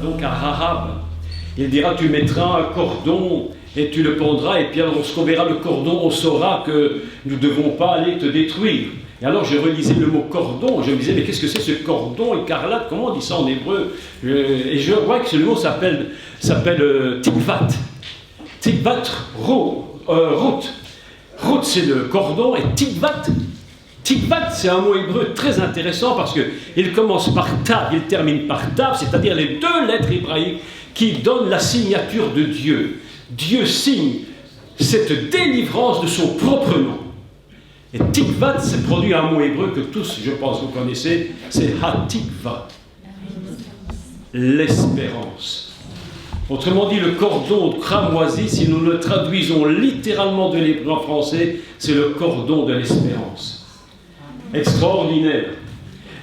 donc à Rahab. Il dira, tu mettras un cordon et tu le pendras, et puis alors lorsqu'on verra le cordon, on saura que nous ne devons pas aller te détruire. Et alors je relisais le mot cordon, je me disais, mais qu'est-ce que c'est ce cordon écarlate, comment on dit ça en hébreu? Et je vois que ce mot s'appelle tikvat. Tikvat, route. Route, c'est le cordon, et tikvat. Tikvat, c'est un mot hébreu très intéressant parce qu'il commence par tav, il termine par tav, c'est-à-dire les deux lettres hébraïques qui donnent la signature de Dieu. Dieu signe cette délivrance de son propre nom. Et tikvat, c'est produit un mot hébreu que tous, je pense, vous connaissez, c'est hatikva, l'espérance. Autrement dit, le cordon cramoisi, si nous le traduisons littéralement de l'hébreu en français, c'est le cordon de l'espérance. Extraordinaire.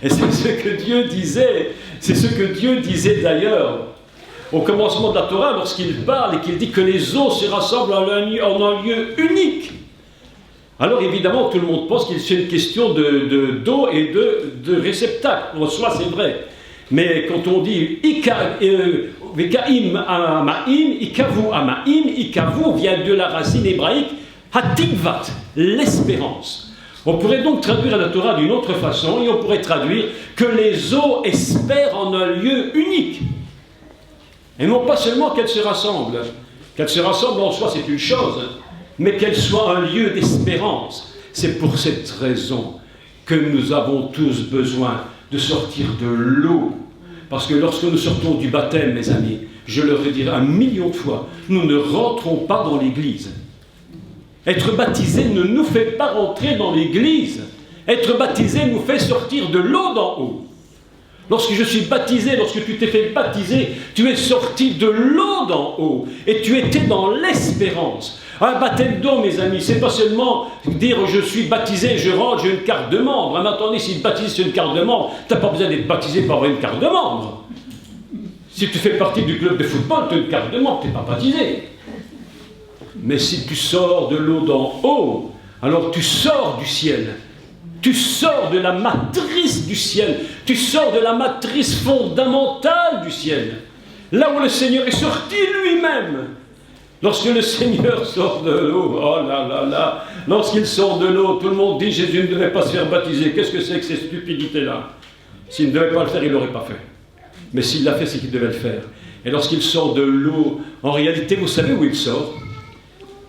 Et c'est ce que Dieu disait, d'ailleurs au commencement de la Torah, lorsqu'il parle et qu'il dit que les eaux se rassemblent en un lieu unique. Alors évidemment, tout le monde pense qu'il c'est une question d'eau et de réceptacle. En soi, c'est vrai. Mais quand on dit Vekaim amaim, ikavu amaim, ikavu vient de la racine hébraïque hatikvat, l'espérance. On pourrait donc traduire la Torah d'une autre façon, et on pourrait traduire que les eaux espèrent en un lieu unique. Et non pas seulement qu'elles se rassemblent. Qu'elles se rassemblent en soi, c'est une chose, mais qu'elles soient un lieu d'espérance. C'est pour cette raison que nous avons tous besoin de sortir de l'eau. Parce que lorsque nous sortons du baptême, mes amis, je le redirai 1 million de fois, nous ne rentrons pas dans l'église. Être baptisé ne nous fait pas rentrer dans l'église. Être baptisé nous fait sortir de l'eau d'en haut. Lorsque je suis baptisé, lorsque tu t'es fait baptiser, tu es sorti de l'eau d'en haut et tu étais dans l'espérance. Un baptême d'eau, mes amis, c'est pas seulement dire je suis baptisé, je rentre, j'ai une carte de membre. Mais attendez, si baptisé c'est une carte de membre, tu n'as pas besoin d'être baptisé pour avoir une carte de membre. Si tu fais partie du club de football, tu as une carte de membre, tu n'es pas baptisé. Mais si tu sors de l'eau d'en haut, alors tu sors du ciel. Tu sors de la matrice du ciel. Tu sors de la matrice fondamentale du ciel. Là où le Seigneur est sorti lui-même. Lorsque le Seigneur sort de l'eau, oh là là là, lorsqu'il sort de l'eau, tout le monde dit Jésus ne devait pas se faire baptiser. Qu'est-ce que c'est que ces stupidités-là? S'il ne devait pas le faire, il ne l'aurait pas fait. Mais s'il l'a fait, c'est qu'il devait le faire. Et lorsqu'il sort de l'eau, en réalité, vous savez où il sort?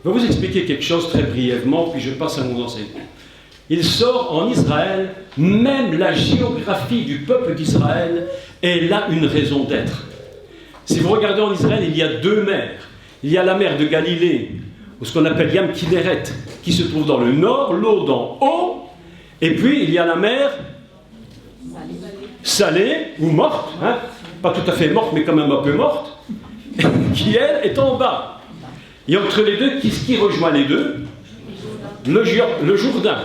Je vais vous expliquer quelque chose très brièvement, puis je passe à mon enseignement. Il sort en Israël, même la géographie du peuple d'Israël est là une raison d'être. Si vous regardez en Israël, il y a 2 mers. Il y a la mer de Galilée, ou ce qu'on appelle Yam Kinneret, qui se trouve dans le nord, l'eau d'en haut, et puis il y a la mer salée, ou morte, hein, pas tout à fait morte, mais quand même un peu morte, qui elle est en bas. Et entre les deux, qui rejoint les deux? Le Jourdain.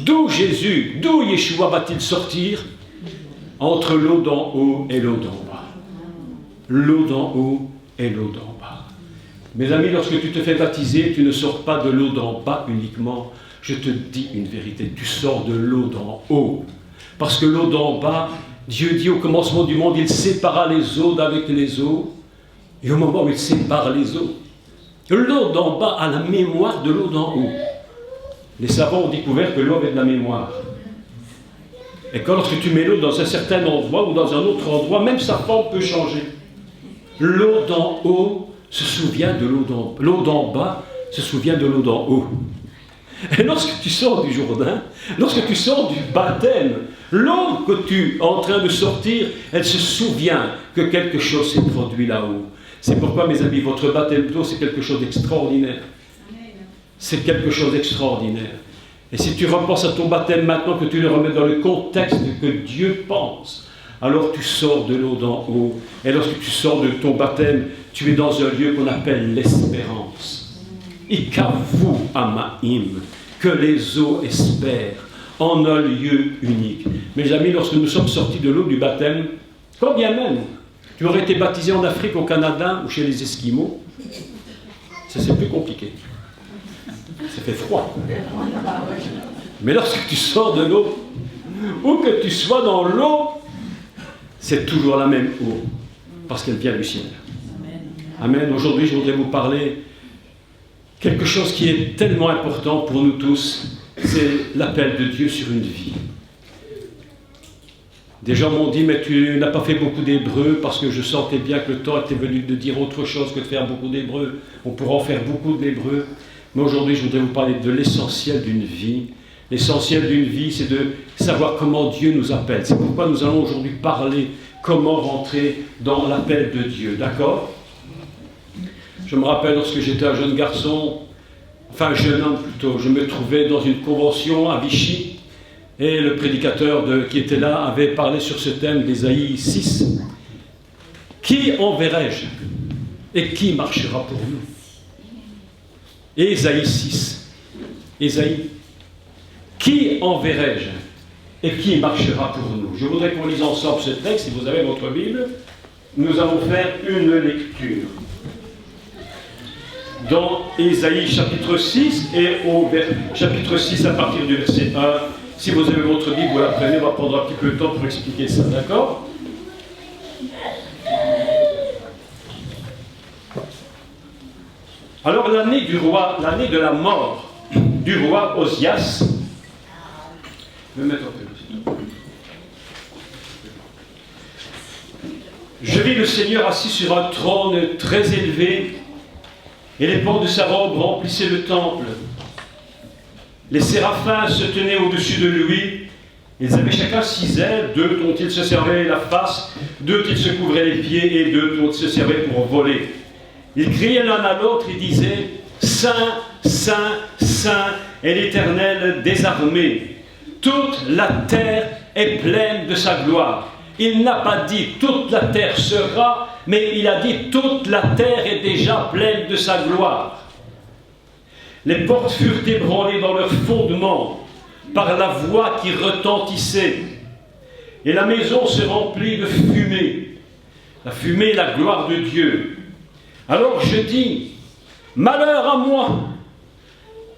D'où Yeshua va-t-il sortir? Entre l'eau d'en haut et l'eau d'en bas. L'eau d'en haut et l'eau d'en bas. Mes amis, lorsque tu te fais baptiser, tu ne sors pas de l'eau d'en bas uniquement. Je te dis une vérité, tu sors de l'eau d'en haut. Parce que l'eau d'en bas, Dieu dit au commencement du monde, il sépara les eaux d'avec les eaux. Et au moment où il sépare les eaux, l'eau d'en bas a la mémoire de l'eau d'en haut. Les savants ont découvert que l'eau avait de la mémoire. Et quand lorsque tu mets l'eau dans un certain endroit ou dans un autre endroit, même sa forme peut changer. L'eau d'en haut se souvient de l'eau d'en bas se souvient de l'eau d'en haut. Et lorsque tu sors du Jourdain, lorsque tu sors du baptême, l'eau que tu es en train de sortir, elle se souvient que quelque chose s'est produit là-haut. C'est pourquoi, mes amis, votre baptême d'eau, c'est quelque chose d'extraordinaire. C'est quelque chose d'extraordinaire. Et si tu repenses à ton baptême maintenant, que tu le remets dans le contexte que Dieu pense, alors tu sors de l'eau d'en haut. Et lorsque tu sors de ton baptême, tu es dans un lieu qu'on appelle l'espérance. Ikavu amaim, que les eaux espèrent, en un lieu unique. Mes amis, lorsque nous sommes sortis de l'eau du baptême, quand bien même tu aurais été baptisé en Afrique, au Canada ou chez les Esquimaux, ça c'est plus compliqué. Ça fait froid. Mais lorsque tu sors de l'eau, où que tu sois dans l'eau, c'est toujours la même eau. parce qu'elle vient du ciel. Amen. Aujourd'hui, je voudrais vous parler quelque chose qui est tellement important pour nous tous, c'est l'appel de Dieu sur une vie. Des gens m'ont dit, mais tu n'as pas fait beaucoup d'hébreux parce que je sentais bien que le temps était venu de dire autre chose que de faire beaucoup d'hébreux. On pourra en faire beaucoup d'hébreux. Mais aujourd'hui, je voudrais vous parler de l'essentiel d'une vie. L'essentiel d'une vie, c'est de savoir comment Dieu nous appelle. C'est pourquoi nous allons aujourd'hui parler comment rentrer dans l'appel de Dieu. D'accord ? Je me rappelle lorsque j'étais un jeune garçon, enfin un jeune homme plutôt, je me trouvais dans une convention à Vichy. Et le prédicateur qui était là avait parlé sur ce thème d'Ésaïe 6. Qui enverrai-je et qui marchera pour nous? Ésaïe 6. Ésaïe. Qui enverrai-je et qui marchera pour nous? Je voudrais qu'on lise ensemble ce texte. Si vous avez votre Bible, nous allons faire une lecture. Dans Ésaïe chapitre 6 et au chapitre 6 à partir du verset 1. Si vous avez votre Bible, vous la prenez, on va prendre un petit peu de temps pour expliquer ça, d'accord? Alors l'année du roi, l'année de la mort du roi Osias, je vais mettre un peu. Je vis le Seigneur assis sur un trône très élevé, et les pans de sa robe remplissaient le temple. Les séraphins se tenaient au-dessus de lui. Ils avaient chacun 6 ailes, 2 dont ils se servaient la face, 2 dont ils se couvraient les pieds et 2 dont ils se servaient pour voler. Ils criaient l'un à l'autre et disaient « Saint, Saint, Saint est l'Éternel des armées. Toute la terre est pleine de sa gloire. » Il n'a pas dit « toute la terre sera », mais il a dit « toute la terre est déjà pleine de sa gloire ». Les portes furent ébranlées dans leur fondement par la voix qui retentissait. Et la maison se remplit de fumée. La fumée est la gloire de Dieu. Alors je dis, malheur à moi,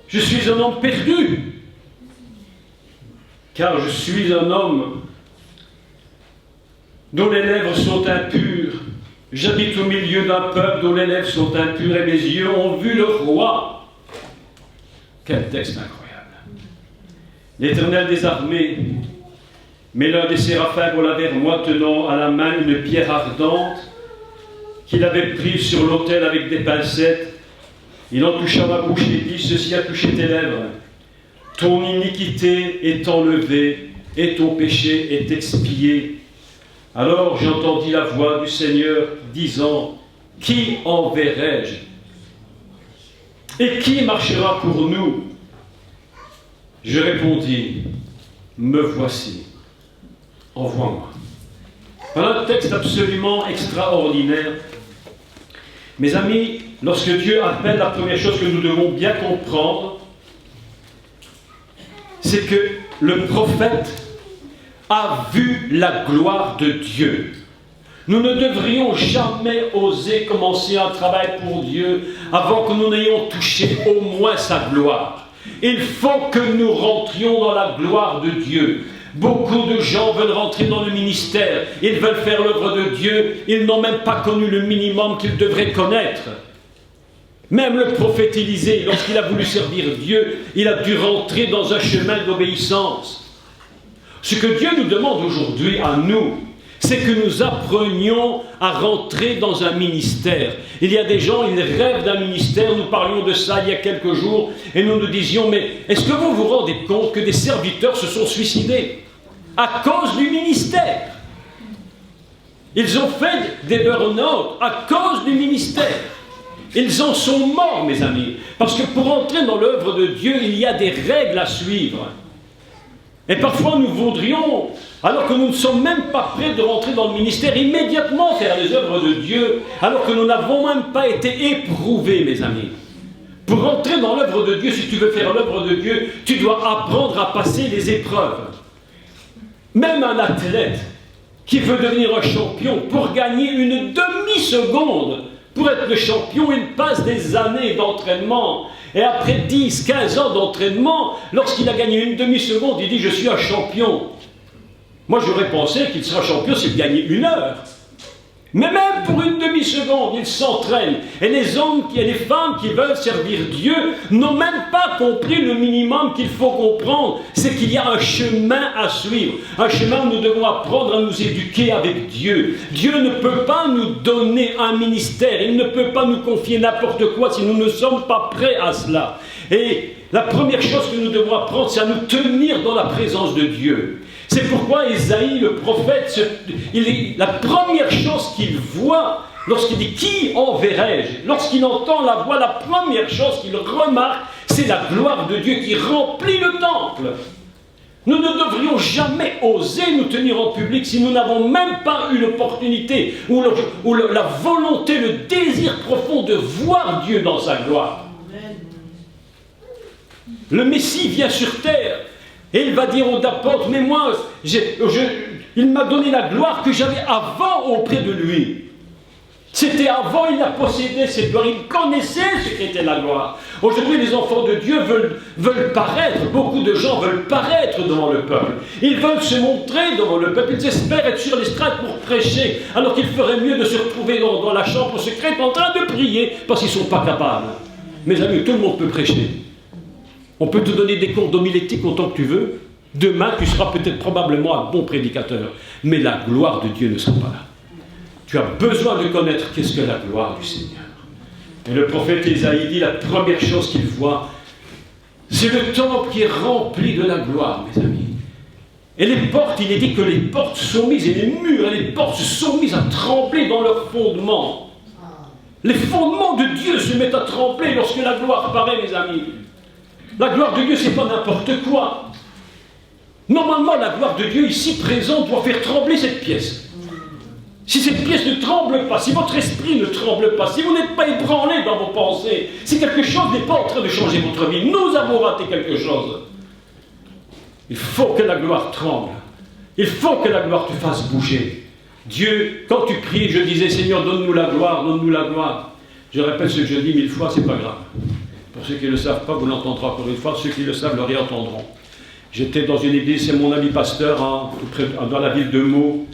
je suis un homme perdu, car je suis un homme dont les lèvres sont impures. J'habite au milieu d'un peuple dont les lèvres sont impures et mes yeux ont vu le roi. Quel texte incroyable. L'Éternel des armées, mais l'un des séraphins vole vers moi tenant à la main une pierre ardente qu'il avait prise sur l'autel avec des pincettes. Il en toucha ma bouche et dit, ceci a touché tes lèvres. Ton iniquité est enlevée et ton péché est expié. Alors j'entendis la voix du Seigneur disant, qui enverrai-je? Et qui marchera pour nous? Je répondis, me voici, envoie-moi. Voilà un texte absolument extraordinaire. Mes amis, lorsque Dieu appelle, la première chose que nous devons bien comprendre, c'est que le prophète a vu la gloire de Dieu. Nous ne devrions jamais oser commencer un travail pour Dieu avant que nous n'ayons touché au moins sa gloire. Il faut que nous rentrions dans la gloire de Dieu. Beaucoup de gens veulent rentrer dans le ministère, ils veulent faire l'œuvre de Dieu, ils n'ont même pas connu le minimum qu'ils devraient connaître. Même le prophète Élisée, lorsqu'il a voulu servir Dieu, il a dû rentrer dans un chemin d'obéissance. Ce que Dieu nous demande aujourd'hui à nous, c'est que nous apprenions à rentrer dans un ministère. Il y a des gens, ils rêvent d'un ministère, nous parlions de ça il y a quelques jours, et nous nous disions, mais est-ce que vous vous rendez compte que des serviteurs se sont suicidés à cause du ministère? Ils ont fait des burn-out à cause du ministère. Ils en sont morts, mes amis, parce que pour entrer dans l'œuvre de Dieu, il y a des règles à suivre. Et parfois nous voudrions, alors que nous ne sommes même pas prêts de rentrer dans le ministère, immédiatement faire les œuvres de Dieu, alors que nous n'avons même pas été éprouvés, mes amis. Pour entrer dans l'œuvre de Dieu, si tu veux faire l'œuvre de Dieu, tu dois apprendre à passer les épreuves. Même un athlète qui veut devenir un champion, pour gagner une demi-seconde, pour être le champion, il passe des années d'entraînement. Et après 10, 15 ans d'entraînement, lorsqu'il a gagné une demi-seconde, il dit « Je suis un champion ». Moi, j'aurais pensé qu'il sera champion s'il gagnait 1 heure. Mais même pour une demi-seconde, ils s'entraînent. Et les hommes et les femmes qui veulent servir Dieu n'ont même pas compris le minimum qu'il faut comprendre. C'est qu'il y a un chemin à suivre. Un chemin où nous devons apprendre à nous éduquer avec Dieu. Dieu ne peut pas nous donner un ministère. Il ne peut pas nous confier n'importe quoi si nous ne sommes pas prêts à cela. Et la première chose que nous devons apprendre, c'est à nous tenir dans la présence de Dieu. C'est pourquoi Ésaïe, le prophète, la première chose qu'il voit, lorsqu'il dit « Qui enverrai-je » lorsqu'il entend la voix, la première chose qu'il remarque, c'est la gloire de Dieu qui remplit le temple. Nous ne devrions jamais oser nous tenir en public si nous n'avons même pas eu l'opportunité ou la volonté, le désir profond de voir Dieu dans sa gloire. Le Messie vient sur terre. Et il va dire aux apôtres, mais moi, il m'a donné la gloire que j'avais avant auprès de lui. C'était avant, il a possédé cette gloire, il connaissait ce qu'était la gloire. Aujourd'hui, les enfants de Dieu veulent paraître, beaucoup de gens veulent paraître devant le peuple. Ils veulent se montrer devant le peuple, ils espèrent être sur l'estrade pour prêcher, alors qu'il ferait mieux de se retrouver dans la chambre secrète en train de prier, parce qu'ils ne sont pas capables. Mes amis, tout le monde peut prêcher. On peut te donner des cours d'homilétique autant que tu veux. Demain, tu seras peut-être probablement un bon prédicateur. Mais la gloire de Dieu ne sera pas là. Tu as besoin de connaître qu'est-ce que la gloire du Seigneur. Et le prophète Ésaïe dit, la première chose qu'il voit, c'est le temple qui est rempli de la gloire, mes amis. Et les portes, il est dit que les portes sont mises, et les murs et les portes sont mises à trembler dans leurs fondements. Les fondements de Dieu se mettent à trembler lorsque la gloire apparaît, mes amis. La gloire de Dieu, ce n'est pas n'importe quoi. Normalement, la gloire de Dieu, ici présente, doit faire trembler cette pièce. Si cette pièce ne tremble pas, si votre esprit ne tremble pas, si vous n'êtes pas ébranlé dans vos pensées, si quelque chose n'est pas en train de changer votre vie, nous avons raté quelque chose. Il faut que la gloire tremble. Il faut que la gloire te fasse bouger. Dieu, quand tu pries, je disais, Seigneur, donne-nous la gloire, donne-nous la gloire. Je répète ce que je dis 1000 fois, c'est pas grave. Pour ceux qui ne le savent pas, vous l'entendrez encore une fois. Ceux qui le savent le réentendront. J'étais dans une église, c'est mon ami pasteur, dans la ville de Meaux.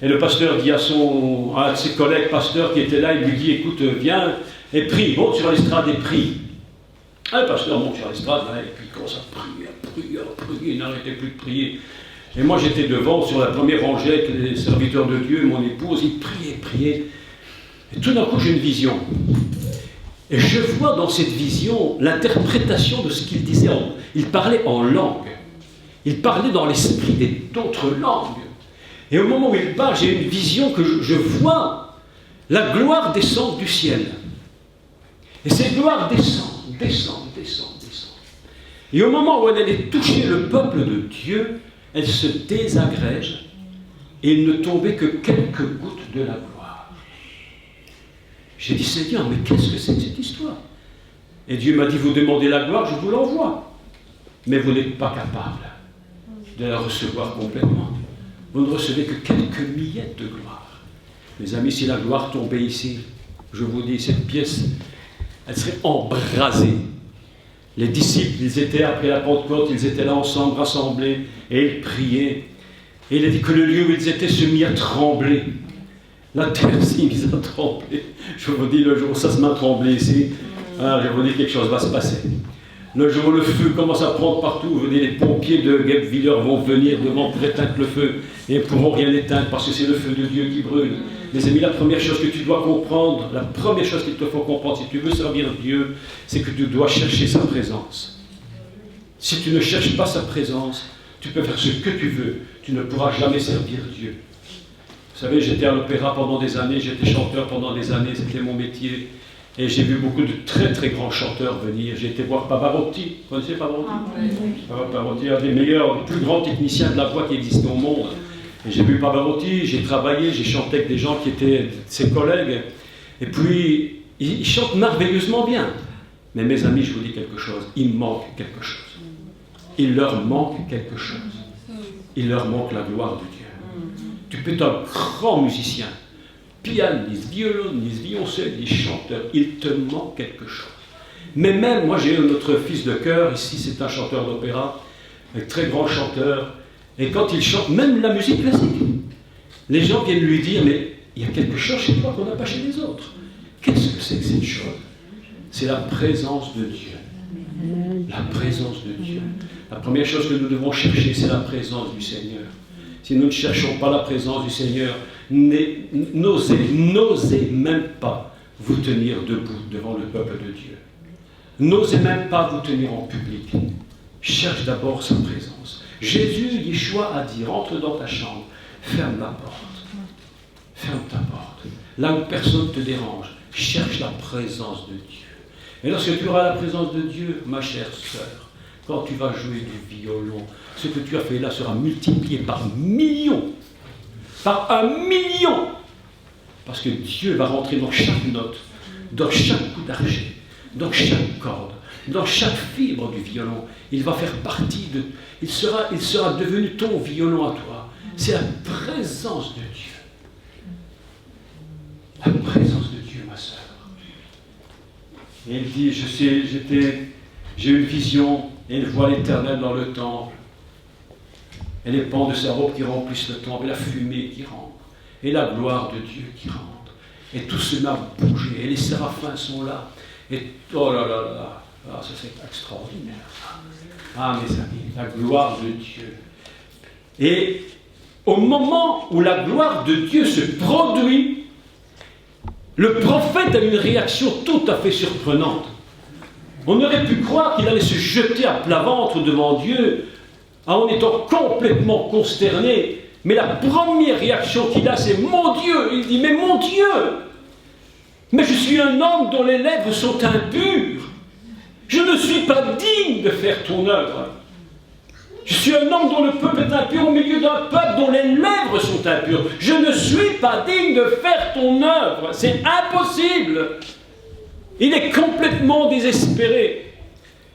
Et le pasteur dit à un de ses collègues pasteurs qui était là, il lui dit, écoute, viens et prie, monte sur l'estrade et prie. Ah, le pasteur monte sur l'estrade, et puis il commence à prier, il n'arrêtait plus de prier. Et moi j'étais devant, sur la première rangée, avec les serviteurs de Dieu, mon épouse, il priait. Et tout d'un coup j'ai une vision. Et je vois dans cette vision l'interprétation de ce qu'il disait. Il parlait en langue. Il parlait dans l'esprit d'autres langues. Et au moment où il parle, j'ai une vision que je vois la gloire descendre du ciel. Et cette gloire descend. Et au moment où elle allait toucher le peuple de Dieu, elle se désagrège et il ne tombait que quelques gouttes de la gloire. J'ai dit, Seigneur, mais qu'est-ce que c'est que cette histoire? Et Dieu m'a dit, vous demandez la gloire, je vous l'envoie. Mais vous n'êtes pas capable de la recevoir complètement. Vous ne recevez que quelques miettes de gloire. Mes amis, si la gloire tombait ici, je vous dis, cette pièce, elle serait embrasée. Les disciples, ils étaient après la Pentecôte, ils étaient là ensemble, rassemblés, et ils priaient. Et il a dit que le lieu où ils étaient se mit à trembler. La terre s'est mise à trembler. Je vous dis, le jour où ça se met à trembler ici, je vous dis, quelque chose va se passer. Le jour où le feu commence à prendre partout, vous voyez, les pompiers de Guebwiller vont venir devant pour éteindre le feu et ne pourront rien éteindre parce que c'est le feu de Dieu qui brûle. Mes amis, la première chose que tu dois comprendre, la première chose qu'il te faut comprendre si tu veux servir Dieu, c'est que tu dois chercher sa présence. Si tu ne cherches pas sa présence, tu peux faire ce que tu veux, tu ne pourras jamais servir Dieu. Vous savez, j'étais à l'opéra pendant des années, j'étais chanteur pendant des années, c'était mon métier. Et j'ai vu beaucoup de très très grands chanteurs venir. J'ai été voir Pavarotti. Vous connaissez Pavarotti? Pavarotti, un des meilleurs, des plus grands techniciens de la voix qui existait au monde. Et j'ai vu Pavarotti, j'ai travaillé, j'ai chanté avec des gens qui étaient ses collègues. Et puis, ils chantent merveilleusement bien. Mais mes amis, je vous dis quelque chose, il manque quelque chose. Il leur manque quelque chose. Il leur manque la gloire de Dieu. Tu peux être un grand musicien, pianiste, violoniste, violoncelliste, chanteur, il te manque quelque chose. Mais même, moi j'ai notre fils de chœur, ici c'est un chanteur d'opéra, un très grand chanteur, et quand il chante, même la musique classique, les gens viennent lui dire, mais il y a quelque chose chez toi qu'on n'a pas chez les autres. Qu'est-ce que c'est que cette chose? C'est la présence de Dieu. La présence de Dieu. La première chose que nous devons chercher, c'est la présence du Seigneur. Si nous ne cherchons pas la présence du Seigneur, n'osez même pas vous tenir debout devant le peuple de Dieu. N'osez même pas vous tenir en public. Cherche d'abord sa présence. Jésus, Yeshua a dit, rentre dans ta chambre, ferme la porte. Ferme ta porte. Là où personne ne te dérange, cherche la présence de Dieu. Et lorsque tu auras la présence de Dieu, ma chère sœur, quand tu vas jouer du violon, ce que tu as fait là sera multiplié par millions. Par 1 million. Parce que Dieu va rentrer dans chaque note, dans chaque coup d'archet, dans chaque corde, dans chaque fibre du violon. Il va faire partie de... Il sera devenu ton violon à toi. C'est la présence de Dieu. La présence de Dieu, ma sœur. Et il dit, j'ai eu une vision et une voix éternelle dans le temple. Et les pans de sa robe qui remplissent le temple, et la fumée qui rentre, et la gloire de Dieu qui rentre. Et tout se met à bouger, et les séraphins sont là. Et oh là là là, ah, ça c'est extraordinaire. Ah mes amis, la gloire de Dieu. Et au moment où la gloire de Dieu se produit, le prophète a une réaction tout à fait surprenante. On aurait pu croire qu'il allait se jeter à plat ventre devant Dieu en étant complètement consterné. Mais la première réaction qu'il a, c'est « Mon Dieu !» Il dit « Mais mon Dieu ! Mais je suis un homme dont les lèvres sont impures. Je ne suis pas digne de faire ton œuvre. Je suis un homme dont le peuple est impur au milieu d'un peuple dont les lèvres sont impures. Je ne suis pas digne de faire ton œuvre. C'est impossible. » Il est complètement désespéré.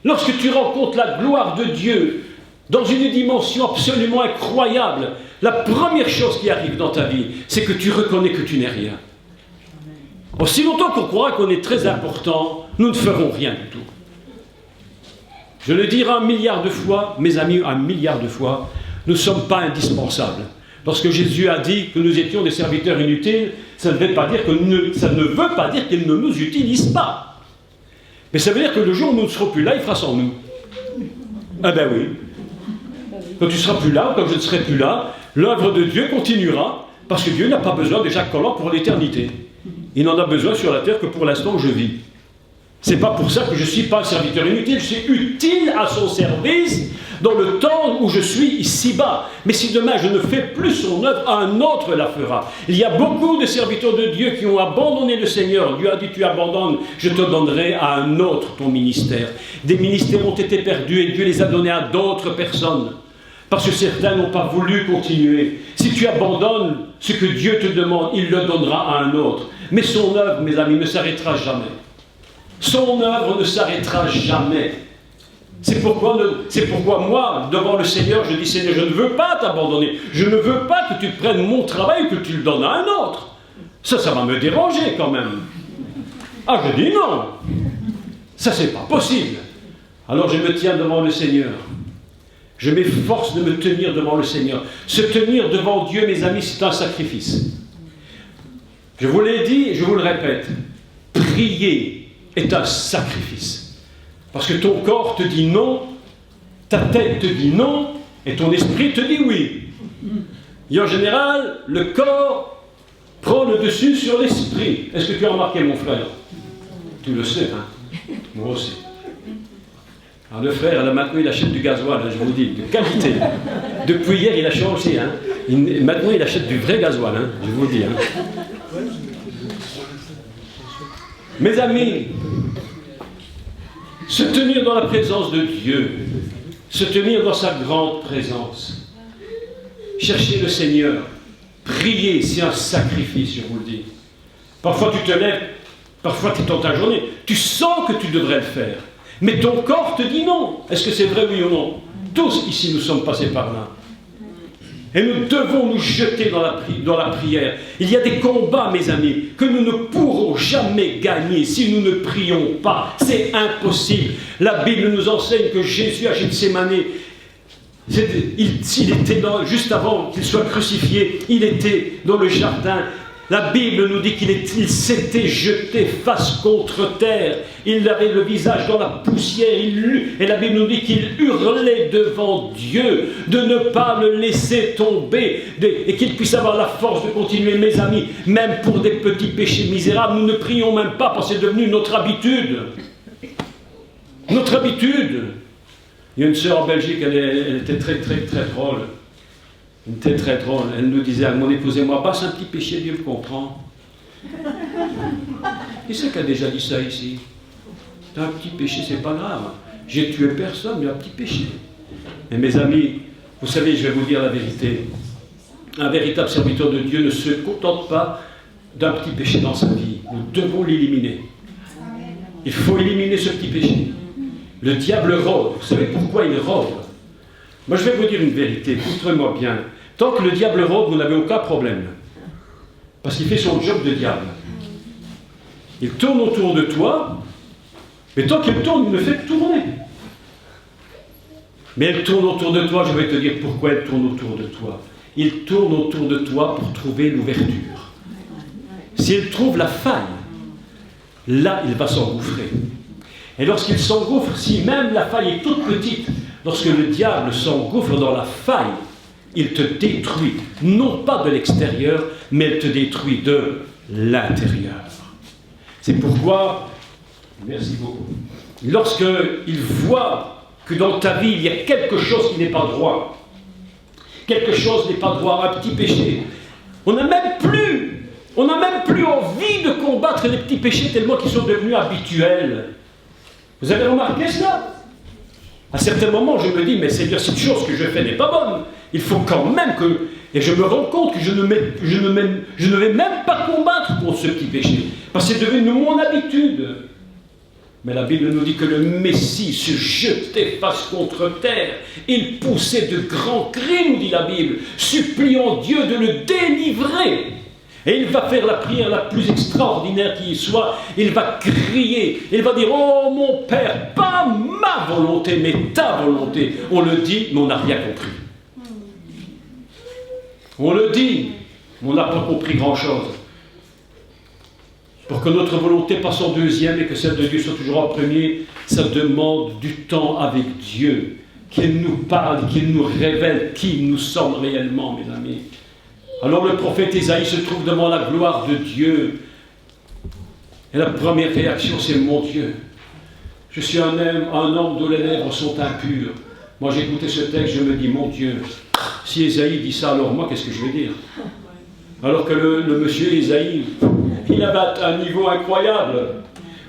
Lorsque tu rencontres la gloire de Dieu dans une dimension absolument incroyable, la première chose qui arrive dans ta vie, c'est que tu reconnais que tu n'es rien. Aussi longtemps qu'on croira qu'on est très important, nous ne ferons rien du tout. Je le dirai 1 milliard de fois, mes amis, 1 milliard de fois, nous ne sommes pas indispensables. Lorsque Jésus a dit que nous étions des serviteurs inutiles, ça ne veut pas dire qu'il ne nous utilise pas. Mais ça veut dire que le jour où nous ne serons plus là, il fera sans nous. Ah ben oui. Quand tu ne seras plus là, ou quand je ne serai plus là, l'œuvre de Dieu continuera, parce que Dieu n'a pas besoin de Jacques Collin pour l'éternité. Il n'en a besoin sur la terre que pour l'instant où je vis. C'est pas pour ça que je ne suis pas un serviteur inutile, je suis utile à son service dans le temps où je suis ici-bas. Mais si demain je ne fais plus son œuvre, un autre la fera. Il y a beaucoup de serviteurs de Dieu qui ont abandonné le Seigneur. Dieu a dit, tu abandonnes, je te donnerai à un autre ton ministère. Des ministères ont été perdus et Dieu les a donnés à d'autres personnes. Parce que certains n'ont pas voulu continuer. Si tu abandonnes ce que Dieu te demande, il le donnera à un autre. Mais son œuvre, mes amis, ne s'arrêtera jamais. Son œuvre ne s'arrêtera jamais. C'est pourquoi moi, devant le Seigneur, je dis, Seigneur, je ne veux pas t'abandonner. Je ne veux pas que tu prennes mon travail et que tu le donnes à un autre. Ça va me déranger quand même. Ah, je dis non. Ça, c'est pas possible. Alors je me tiens devant le Seigneur. Je m'efforce de me tenir devant le Seigneur. Se tenir devant Dieu, mes amis, c'est un sacrifice. Je vous l'ai dit et je vous le répète. Prier est un sacrifice. Parce que ton corps te dit non, ta tête te dit non, et ton esprit te dit oui. Et en général, le corps prend le dessus sur l'esprit. Est-ce que tu as remarqué, mon frère? Tu le sais, hein? Moi aussi. Alors le frère, là, maintenant, il achète du gasoil, hein, je vous dis, de qualité. Depuis hier, il a changé. Hein. Maintenant, il achète du vrai gasoil, hein, je vous dis. Hein. Mes amis, se tenir dans la présence de Dieu, se tenir dans sa grande présence, chercher le Seigneur, prier, c'est un sacrifice, je vous le dis. Parfois, tu te lèves, parfois, tu es dans ta journée, tu sens que tu devrais le faire. Mais ton corps te dit non. Est-ce que c'est vrai, oui ou non? Tous ici, nous sommes passés par là. Et nous devons nous jeter dans la prière. Il y a des combats, mes amis, que nous ne pourrons jamais gagner si nous ne prions pas. C'est impossible. La Bible nous enseigne que Jésus à Gethsémane, juste avant qu'il soit crucifié, il était dans le jardin. La Bible nous dit qu'il s'était jeté face contre terre. Il avait le visage dans la poussière. Et la Bible nous dit qu'il hurlait devant Dieu de ne pas le laisser tomber et qu'il puisse avoir la force de continuer. Mes amis, même pour des petits péchés misérables, nous ne prions même pas parce que c'est devenu notre habitude. Notre habitude. Il y a une sœur en Belgique, elle était très drôle. Elle était très drôle. Elle nous disait à mon épouse et moi, passe un petit péché, Dieu me comprend. Qui c'est qui a déjà dit ça ici? Un petit péché, c'est pas grave. J'ai tué personne, mais un petit péché. Mais mes amis, vous savez, je vais vous dire la vérité. Un véritable serviteur de Dieu ne se contente pas d'un petit péché dans sa vie. Nous devons l'éliminer. Il faut éliminer ce petit péché. Le diable rôde. Vous savez pourquoi il rôde? Moi, je vais vous dire une vérité. Écoutez-moi bien. Tant que le diable rôde, vous n'avez aucun problème. Parce qu'il fait son job de diable. Il tourne autour de toi, mais tant qu'il tourne, il me fait tourner. Mais elle tourne autour de toi, je vais te dire pourquoi elle tourne autour de toi. Il tourne autour de toi pour trouver l'ouverture. S'il trouve la faille, là, il va s'engouffrer. Et lorsqu'il s'engouffre, si même la faille est toute petite, lorsque le diable s'engouffre dans la faille, il te détruit, non pas de l'extérieur, mais il te détruit de l'intérieur. C'est pourquoi, merci beaucoup, lorsqu'il voit que dans ta vie, il y a quelque chose qui n'est pas droit, quelque chose n'est pas droit, un petit péché, on n'a même plus envie de combattre les petits péchés tellement qu'ils sont devenus habituels. Vous avez remarqué cela? À certains moments, je me dis, mais Seigneur, cette chose que je fais n'est pas bonne. Il faut quand même que... Et je me rends compte que je ne vais même pas combattre contre ce petit péché. Parce que c'est devenu mon habitude. Mais la Bible nous dit que le Messie se jetait face contre terre. Il poussait de grands cris, nous dit la Bible, suppliant Dieu de le délivrer. Et il va faire la prière la plus extraordinaire qui soit. Il va crier, il va dire, oh mon Père, pas ma volonté, mais ta volonté. On le dit, mais on n'a rien compris. On le dit, mais on n'a pas compris grand-chose. Pour que notre volonté passe en deuxième et que celle de Dieu soit toujours en premier, ça demande du temps avec Dieu, qu'il nous parle, qu'il nous révèle qui nous sommes réellement, mes amis. Alors le prophète Ésaïe se trouve devant la gloire de Dieu. Et la première réaction, c'est mon Dieu. Je suis un homme dont les lèvres sont impures. Moi, j'ai écouté ce texte, je me dis, mon Dieu, si Ésaïe dit ça, alors moi, qu'est-ce que je vais dire? Alors que le monsieur Ésaïe, il avait un niveau incroyable.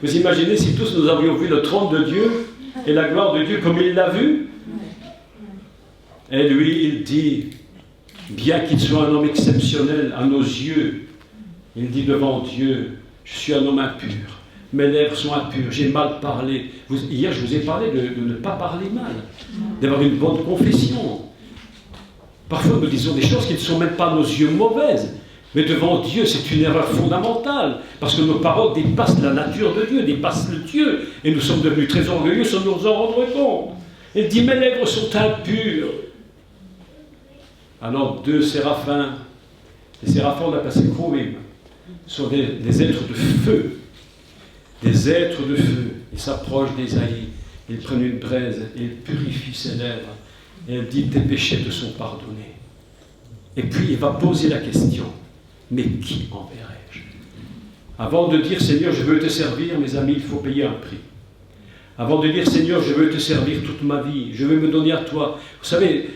Vous imaginez si tous nous avions vu le trône de Dieu et la gloire de Dieu comme il l'a vu? Et lui, il dit, bien qu'il soit un homme exceptionnel à nos yeux, il dit devant Dieu, je suis un homme impur, mes lèvres sont impures, j'ai mal parlé. Hier, je vous ai parlé de ne pas parler mal, d'avoir une bonne confession. Parfois, nous disons des choses qui ne sont même pas à nos yeux mauvaises, mais devant Dieu, c'est une erreur fondamentale, parce que nos paroles dépassent la nature de Dieu, dépassent le Dieu, et nous sommes devenus très orgueilleux sans nous en rendre compte. Il dit, mes lèvres sont impures. Alors, deux séraphins, les séraphins, on a passé Chroïm, sont des êtres de feu. Des êtres de feu. Ils s'approchent d'Ésaïe, ils prennent une braise, ils purifient ses lèvres, et elle dit, tes péchés te sont pardonnés. Et puis, il va poser la question, mais qui enverrai-je? Avant de dire, Seigneur, je veux te servir, mes amis, il faut payer un prix. Avant de dire, Seigneur, je veux te servir toute ma vie, je veux me donner à toi. Vous savez,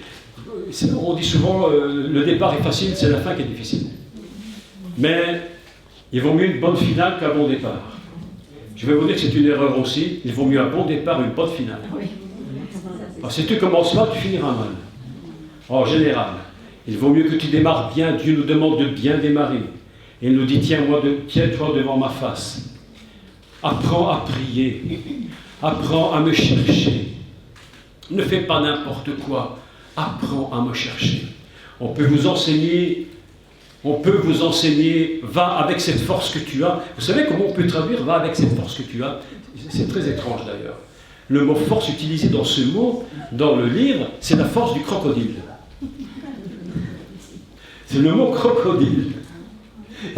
on dit souvent, le départ est facile, c'est la fin qui est difficile. Mais il vaut mieux une bonne finale qu'un bon départ. Je vais vous dire que c'est une erreur aussi. Il vaut mieux un bon départ une bonne finale. Alors, si tu commences mal, tu finiras mal. En général, il vaut mieux que tu démarres bien. Dieu nous demande de bien démarrer. Et il nous dit, tiens-toi devant ma face. Apprends à prier. Apprends à me chercher. Ne fais pas n'importe quoi. Apprends à me chercher. On peut vous enseigner, va avec cette force que tu as. Vous savez comment on peut traduire va avec cette force que tu as? C'est très étrange d'ailleurs. Le mot force utilisé dans ce mot, dans le livre, c'est la force du crocodile. C'est le mot crocodile.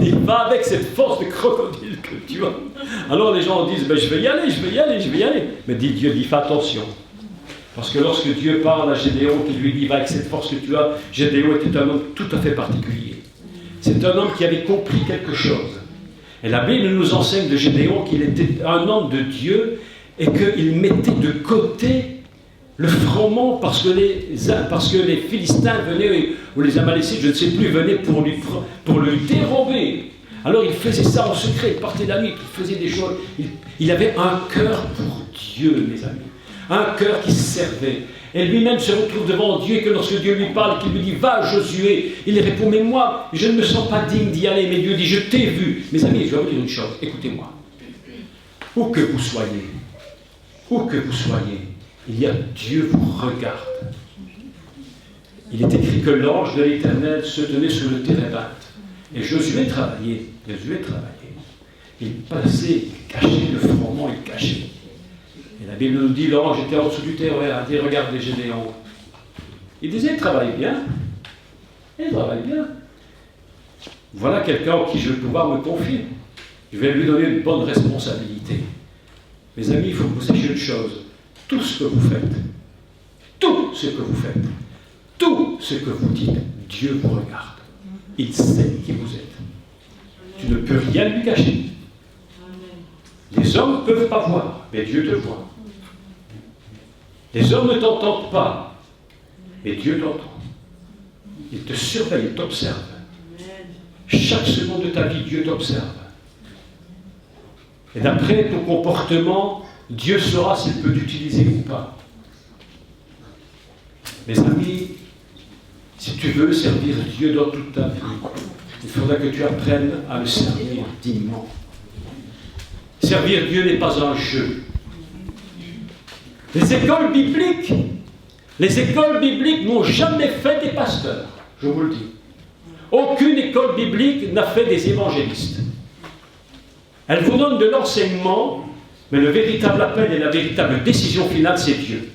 Il va avec cette force de crocodile que tu as. Alors les gens disent, ben, je vais y aller, je vais y aller, je vais y aller. Mais Dieu dit, fais attention. Parce que lorsque Dieu parle à Gédéon, qui lui dit, va avec cette force que tu as, Gédéon était un homme tout à fait particulier. C'est un homme qui avait compris quelque chose. Et la Bible nous enseigne de Gédéon qu'il était un homme de Dieu et qu'il mettait de côté le froment parce que les Philistins venaient, ou les Amalécites, je ne sais plus, venaient pour le dérober. Alors il faisait ça en secret, il partait la nuit, il faisait des choses. Il avait un cœur pour Dieu, mes amis. Un cœur qui servait. Et lui-même se retrouve devant Dieu et que lorsque Dieu lui parle, qu'il lui dit « Va, Josué », il répond « Mais moi, je ne me sens pas digne d'y aller. » Mais Dieu dit « Je t'ai vu. » Mes amis, je vais vous dire une chose, écoutez-moi. Où que vous soyez, il y a Dieu vous regarde. Il est écrit que l'ange de l'Éternel se tenait sur le térébinthe. Et Josué travaillait. Il passait, il cachait le froment, il cachait. Et la Bible nous dit, l'ange était en dessous du terrain, il dit, regardez Gédéon. Il disait, il travaille bien. Voilà quelqu'un en qui je vais pouvoir me confier. Je vais lui donner une bonne responsabilité. Mes amis, il faut que vous sachiez une chose. Tout ce que vous faites, tout ce que vous dites, Dieu vous regarde. Il sait qui vous êtes. Tu ne peux rien lui cacher. Les hommes ne peuvent pas voir, mais Dieu te voit. Les hommes ne t'entendent pas, mais Dieu t'entend. Il te surveille, il t'observe. Chaque seconde de ta vie, Dieu t'observe. Et d'après ton comportement, Dieu saura s'il peut t'utiliser ou pas. Mes amis, si tu veux servir Dieu dans toute ta vie, il faudra que tu apprennes à le servir dignement. Servir Dieu n'est pas un jeu. Les écoles bibliques n'ont jamais fait des pasteurs, je vous le dis. Aucune école biblique n'a fait des évangélistes. Elle vous donne de l'enseignement, mais le véritable appel et la véritable décision finale, c'est Dieu.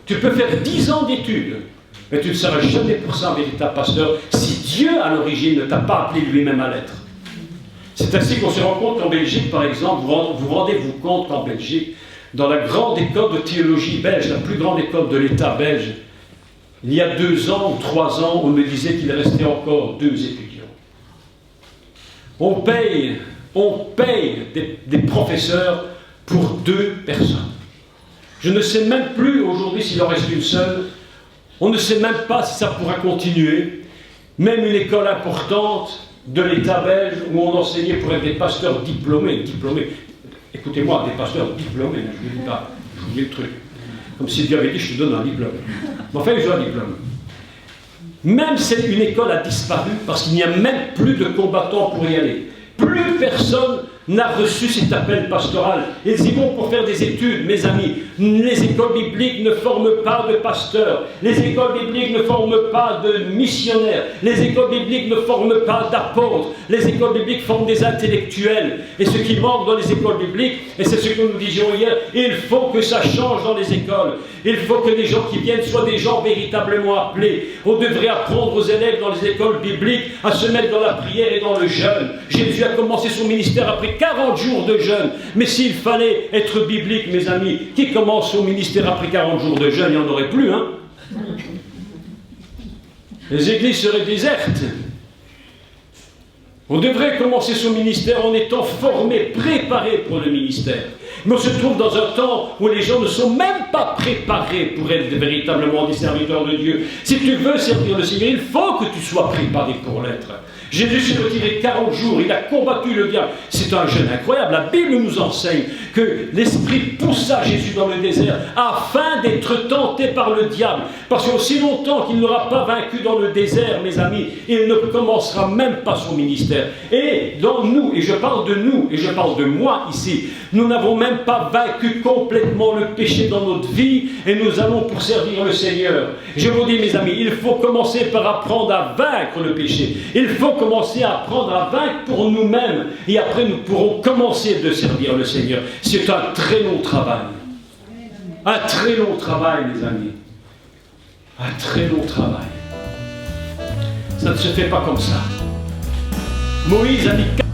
Tu peux faire 10 ans d'études, mais tu ne seras jamais pour ça un véritable pasteur si Dieu, à l'origine, ne t'a pas appelé lui-même à l'être. C'est ainsi qu'on se rend compte qu'en Belgique, par exemple, vous rendez-vous compte qu'en Belgique, dans la grande école de théologie belge, la plus grande école de l'État belge, il y a 2 ans ou 3 ans, on me disait qu'il restait encore 2 étudiants. On paye des professeurs pour 2 personnes. Je ne sais même plus aujourd'hui s'il en reste une seule. On ne sait même pas si ça pourra continuer. Même une école importante de l'État belge où on enseignait pour être des pasteurs diplômés. Écoutez-moi, des pasteurs diplômés, je ne vous dis pas, je vous dis le truc. Comme si Dieu avait dit, je te donne un diplôme. Mais enfin, ils ont un diplôme. Même cette une école a disparu parce qu'il n'y a même plus de combattants pour y aller. Plus personne n'a reçu cet appel pastoral. Ils y vont pour faire des études, mes amis. Les écoles bibliques ne forment pas de pasteurs. Les écoles bibliques ne forment pas de missionnaires. Les écoles bibliques ne forment pas d'apôtres. Les écoles bibliques forment des intellectuels. Et ce qui manque dans les écoles bibliques, et c'est ce que nous disions hier, il faut que ça change dans les écoles. Il faut que les gens qui viennent soient des gens véritablement appelés. On devrait apprendre aux élèves dans les écoles bibliques à se mettre dans la prière et dans le jeûne. Jésus a commencé son ministère après 40 jours de jeûne. Mais s'il fallait être biblique, mes amis, qui commence son ministère après 40 jours de jeûne, il n'y en aurait plus, hein? Les églises seraient désertes. On devrait commencer son ministère en étant formé, préparé pour le ministère. Mais on se trouve dans un temps où les gens ne sont même pas préparés pour être véritablement des serviteurs de Dieu. Si tu veux servir le Seigneur, il faut que tu sois préparé pour l'être. Jésus s'est retiré 40 jours, il a combattu le diable. C'est un jeûne incroyable. La Bible nous enseigne que l'Esprit poussa Jésus dans le désert afin d'être tenté par le diable. Parce qu'aussi longtemps qu'il n'aura pas vaincu dans le désert, mes amis, il ne commencera même pas son ministère. Et dans nous, et je parle de nous, et je parle de moi ici, nous n'avons même pas vaincu complètement le péché dans notre vie, et nous allons pour servir le Seigneur. Je vous dis, mes amis, il faut commencer par apprendre à vaincre le péché. Il faut commencer à apprendre à vaincre pour nous-mêmes, et après nous pourrons commencer de servir le Seigneur. C'est un très long travail. Un très long travail, mes amis. Un très long travail. Ça ne se fait pas comme ça. Moïse a mis